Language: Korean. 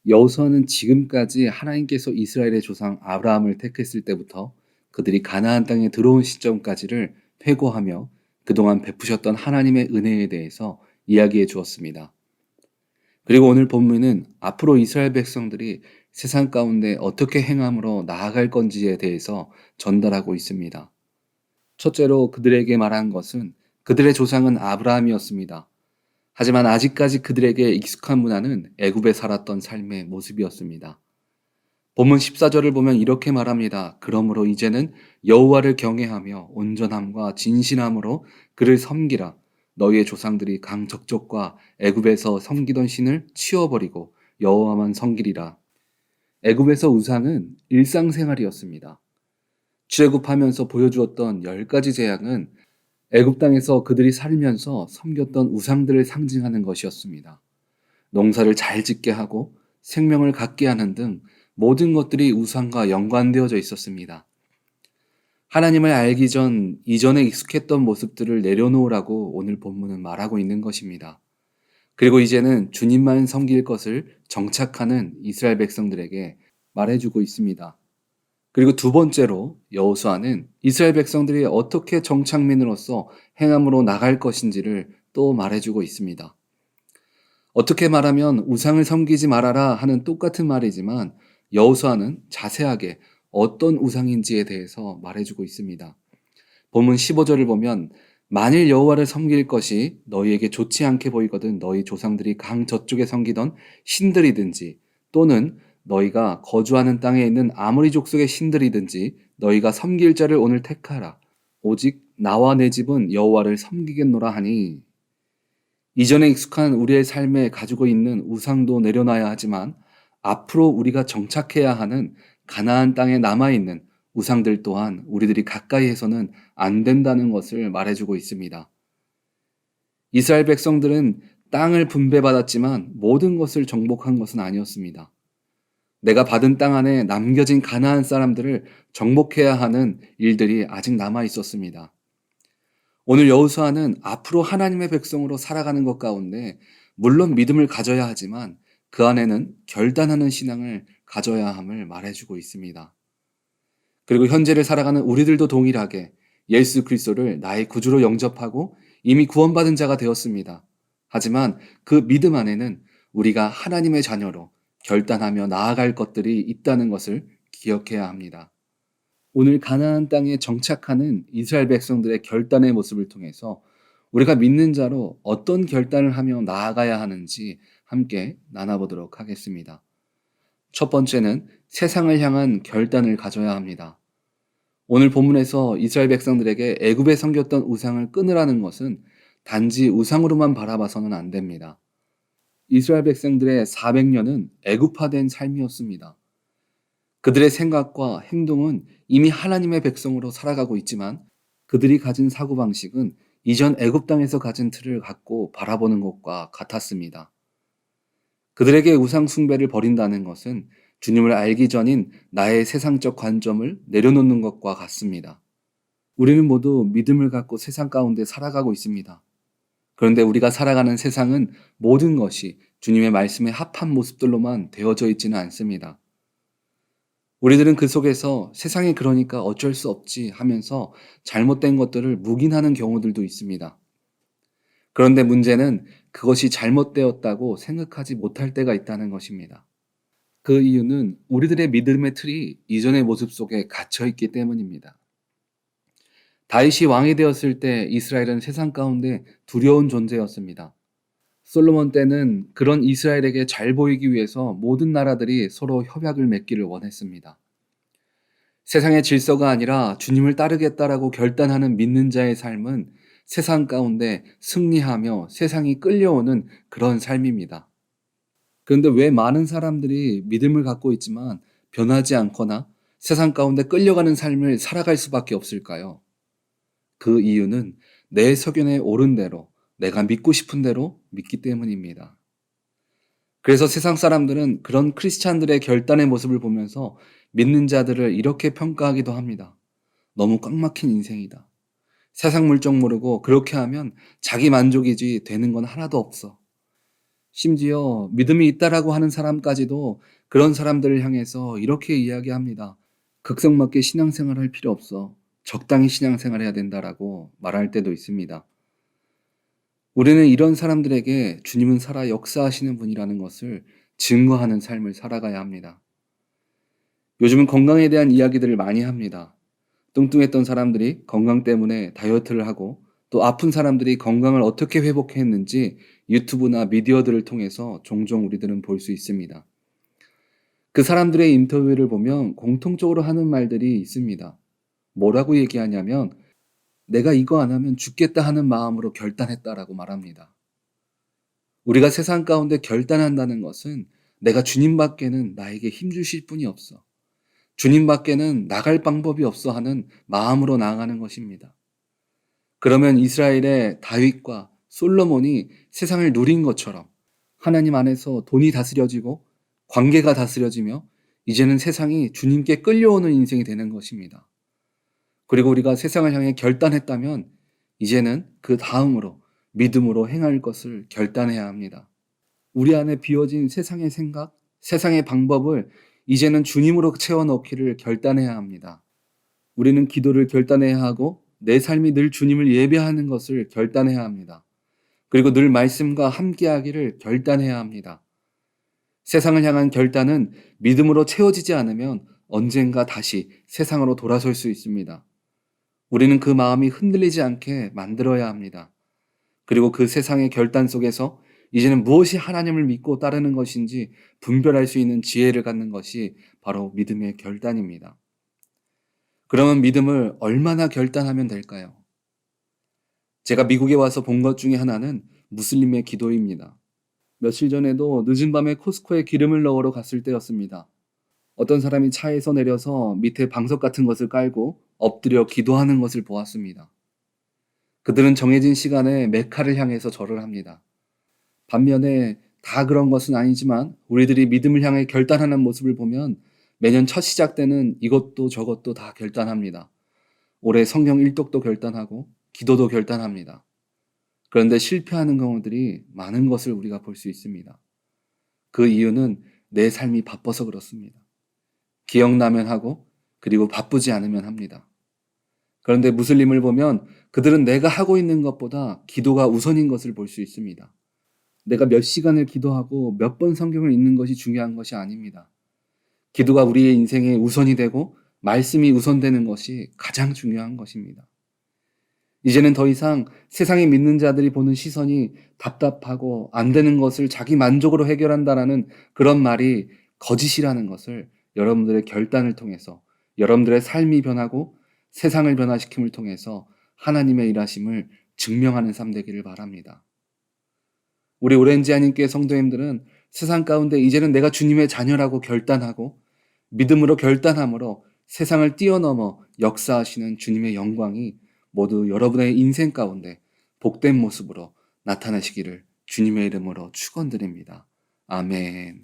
여호수아는 지금까지 하나님께서 이스라엘의 조상 아브라함을 택했을 때부터 그들이 가나안 땅에 들어온 시점까지를 회고하며 그동안 베푸셨던 하나님의 은혜에 대해서 이야기해 주었습니다. 그리고 오늘 본문은 앞으로 이스라엘 백성들이 세상 가운데 어떻게 행함으로 나아갈 건지에 대해서 전달하고 있습니다. 첫째로 그들에게 말한 것은 그들의 조상은 아브라함이었습니다. 하지만 아직까지 그들에게 익숙한 문화는 애굽에 살았던 삶의 모습이었습니다. 본문 14절을 보면 이렇게 말합니다. 그러므로 이제는 여호와를 경외하며 온전함과 진실함으로 그를 섬기라. 너희의 조상들이 강적족과 애굽에서 섬기던 신을 치워버리고 여호와만 섬기리라. 애굽에서 우상은 일상생활이었습니다. 출애굽하면서 보여주었던 10가지 재앙은 애굽 땅에서 그들이 살면서 섬겼던 우상들을 상징하는 것이었습니다. 농사를 잘 짓게 하고 생명을 갖게 하는 등 모든 것들이 우상과 연관되어져 있었습니다. 하나님을 알기 전 이전에 익숙했던 모습들을 내려놓으라고 오늘 본문은 말하고 있는 것입니다. 그리고 이제는 주님만 섬길 것을 정착하는 이스라엘 백성들에게 말해주고 있습니다. 그리고 두 번째로 여호수아는 이스라엘 백성들이 어떻게 정착민으로서 행함으로 나갈 것인지를 또 말해주고 있습니다. 어떻게 말하면 우상을 섬기지 말아라 하는 똑같은 말이지만 여호수아는 자세하게 어떤 우상인지에 대해서 말해주고 있습니다. 본문 15절을 보면 만일 여호와를 섬길 것이 너희에게 좋지 않게 보이거든 너희 조상들이 강 저쪽에 섬기던 신들이든지 또는 너희가 거주하는 땅에 있는 아모리 족속의 신들이든지 너희가 섬길 자를 오늘 택하라. 오직 나와 내 집은 여호와를 섬기겠노라 하니 이전에 익숙한 우리의 삶에 가지고 있는 우상도 내려놔야 하지만 앞으로 우리가 정착해야 하는 가나안 땅에 남아있는 우상들 또한 우리들이 가까이 해서는 안 된다는 것을 말해주고 있습니다. 이스라엘 백성들은 땅을 분배받았지만 모든 것을 정복한 것은 아니었습니다. 내가 받은 땅 안에 남겨진 가나안 사람들을 정복해야 하는 일들이 아직 남아 있었습니다. 오늘 여호수아는 앞으로 하나님의 백성으로 살아가는 것 가운데 물론 믿음을 가져야 하지만 그 안에는 결단하는 신앙을 가져야 함을 말해주고 있습니다. 그리고 현재를 살아가는 우리들도 동일하게 예수 그리스도를 나의 구주로 영접하고 이미 구원받은 자가 되었습니다. 하지만 그 믿음 안에는 우리가 하나님의 자녀로 결단하며 나아갈 것들이 있다는 것을 기억해야 합니다. 오늘 가나안 땅에 정착하는 이스라엘 백성들의 결단의 모습을 통해서 우리가 믿는 자로 어떤 결단을 하며 나아가야 하는지 함께 나눠보도록 하겠습니다. 첫 번째는 세상을 향한 결단을 가져야 합니다. 오늘 본문에서 이스라엘 백성들에게 애굽에 섬겼던 우상을 끊으라는 것은 단지 우상으로만 바라봐서는 안 됩니다. 이스라엘 백성들의 400년은 애굽화된 삶이었습니다. 그들의 생각과 행동은 이미 하나님의 백성으로 살아가고 있지만 그들이 가진 사고방식은 이전 애굽 땅에서 가진 틀을 갖고 바라보는 것과 같았습니다. 그들에게 우상 숭배를 버린다는 것은 주님을 알기 전인 나의 세상적 관점을 내려놓는 것과 같습니다. 우리는 모두 믿음을 갖고 세상 가운데 살아가고 있습니다. 그런데 우리가 살아가는 세상은 모든 것이 주님의 말씀에 합한 모습들로만 되어져 있지는 않습니다. 우리들은 그 속에서 세상이 그러니까 어쩔 수 없지 하면서 잘못된 것들을 묵인하는 경우들도 있습니다. 그런데 문제는 그것이 잘못되었다고 생각하지 못할 때가 있다는 것입니다. 그 이유는 우리들의 믿음의 틀이 이전의 모습 속에 갇혀 있기 때문입니다. 다윗이 왕이 되었을 때 이스라엘은 세상 가운데 두려운 존재였습니다. 솔로몬 때는 그런 이스라엘에게 잘 보이기 위해서 모든 나라들이 서로 협약을 맺기를 원했습니다. 세상의 질서가 아니라 주님을 따르겠다라고 결단하는 믿는 자의 삶은 세상 가운데 승리하며 세상이 끌려오는 그런 삶입니다. 그런데 왜 많은 사람들이 믿음을 갖고 있지만 변하지 않거나 세상 가운데 끌려가는 삶을 살아갈 수밖에 없을까요? 그 이유는 내 소견에 옳은 대로 내가 믿고 싶은 대로 믿기 때문입니다. 그래서 세상 사람들은 그런 크리스찬들의 결단의 모습을 보면서 믿는 자들을 이렇게 평가하기도 합니다. 너무 꽉 막힌 인생이다. 세상 물정 모르고 그렇게 하면 자기 만족이지 되는 건 하나도 없어. 심지어 믿음이 있다라고 하는 사람까지도 그런 사람들을 향해서 이렇게 이야기합니다. 극성맞게 신앙생활 할 필요 없어. 적당히 신앙생활 해야 된다라고 말할 때도 있습니다. 우리는 이런 사람들에게 주님은 살아 역사하시는 분이라는 것을 증거하는 삶을 살아가야 합니다. 요즘은 건강에 대한 이야기들을 많이 합니다. 뚱뚱했던 사람들이 건강 때문에 다이어트를 하고 또 아픈 사람들이 건강을 어떻게 회복했는지 유튜브나 미디어들을 통해서 종종 우리들은 볼 수 있습니다. 그 사람들의 인터뷰를 보면 공통적으로 하는 말들이 있습니다. 뭐라고 얘기하냐면 내가 이거 안 하면 죽겠다 하는 마음으로 결단했다라고 말합니다. 우리가 세상 가운데 결단한다는 것은 내가 주님밖에는 나에게 힘 주실 분이 없어. 주님밖에는 나갈 방법이 없어 하는 마음으로 나아가는 것입니다. 그러면 이스라엘의 다윗과 솔로몬이 세상을 누린 것처럼 하나님 안에서 돈이 다스려지고 관계가 다스려지며 이제는 세상이 주님께 끌려오는 인생이 되는 것입니다. 그리고 우리가 세상을 향해 결단했다면 이제는 그 다음으로 믿음으로 행할 것을 결단해야 합니다. 우리 안에 비워진 세상의 생각, 세상의 방법을 이제는 주님으로 채워 넣기를 결단해야 합니다. 우리는 기도를 결단해야 하고 내 삶이 늘 주님을 예배하는 것을 결단해야 합니다. 그리고 늘 말씀과 함께하기를 결단해야 합니다. 세상을 향한 결단은 믿음으로 채워지지 않으면 언젠가 다시 세상으로 돌아설 수 있습니다. 우리는 그 마음이 흔들리지 않게 만들어야 합니다. 그리고 그 세상의 결단 속에서 이제는 무엇이 하나님을 믿고 따르는 것인지 분별할 수 있는 지혜를 갖는 것이 바로 믿음의 결단입니다. 그러면 믿음을 얼마나 결단하면 될까요? 제가 미국에 와서 본 것 중에 하나는 무슬림의 기도입니다. 며칠 전에도 늦은 밤에 코스코에 기름을 넣으러 갔을 때였습니다. 어떤 사람이 차에서 내려서 밑에 방석 같은 것을 깔고 엎드려 기도하는 것을 보았습니다. 그들은 정해진 시간에 메카를 향해서 절을 합니다. 반면에 다 그런 것은 아니지만 우리들이 믿음을 향해 결단하는 모습을 보면 매년 첫 시작 때는 이것도 저것도 다 결단합니다. 올해 성경 일독도 결단하고 기도도 결단합니다. 그런데 실패하는 경우들이 많은 것을 우리가 볼 수 있습니다. 그 이유는 내 삶이 바빠서 그렇습니다. 기억나면 하고 그리고 바쁘지 않으면 합니다. 그런데 무슬림을 보면 그들은 내가 하고 있는 것보다 기도가 우선인 것을 볼 수 있습니다. 내가 몇 시간을 기도하고 몇 번 성경을 읽는 것이 중요한 것이 아닙니다. 기도가 우리의 인생의 우선이 되고 말씀이 우선되는 것이 가장 중요한 것입니다. 이제는 더 이상 세상에 믿는 자들이 보는 시선이 답답하고 안 되는 것을 자기 만족으로 해결한다라는 그런 말이 거짓이라는 것을 여러분들의 결단을 통해서 여러분들의 삶이 변하고 세상을 변화시킴을 통해서 하나님의 일하심을 증명하는 삶 되기를 바랍니다. 우리 오렌지 한인교회 성도님들은 세상 가운데 이제는 내가 주님의 자녀라고 결단하고 믿음으로 결단함으로 세상을 뛰어넘어 역사하시는 주님의 영광이 모두 여러분의 인생 가운데 복된 모습으로 나타나시기를 주님의 이름으로 축원드립니다. 아멘.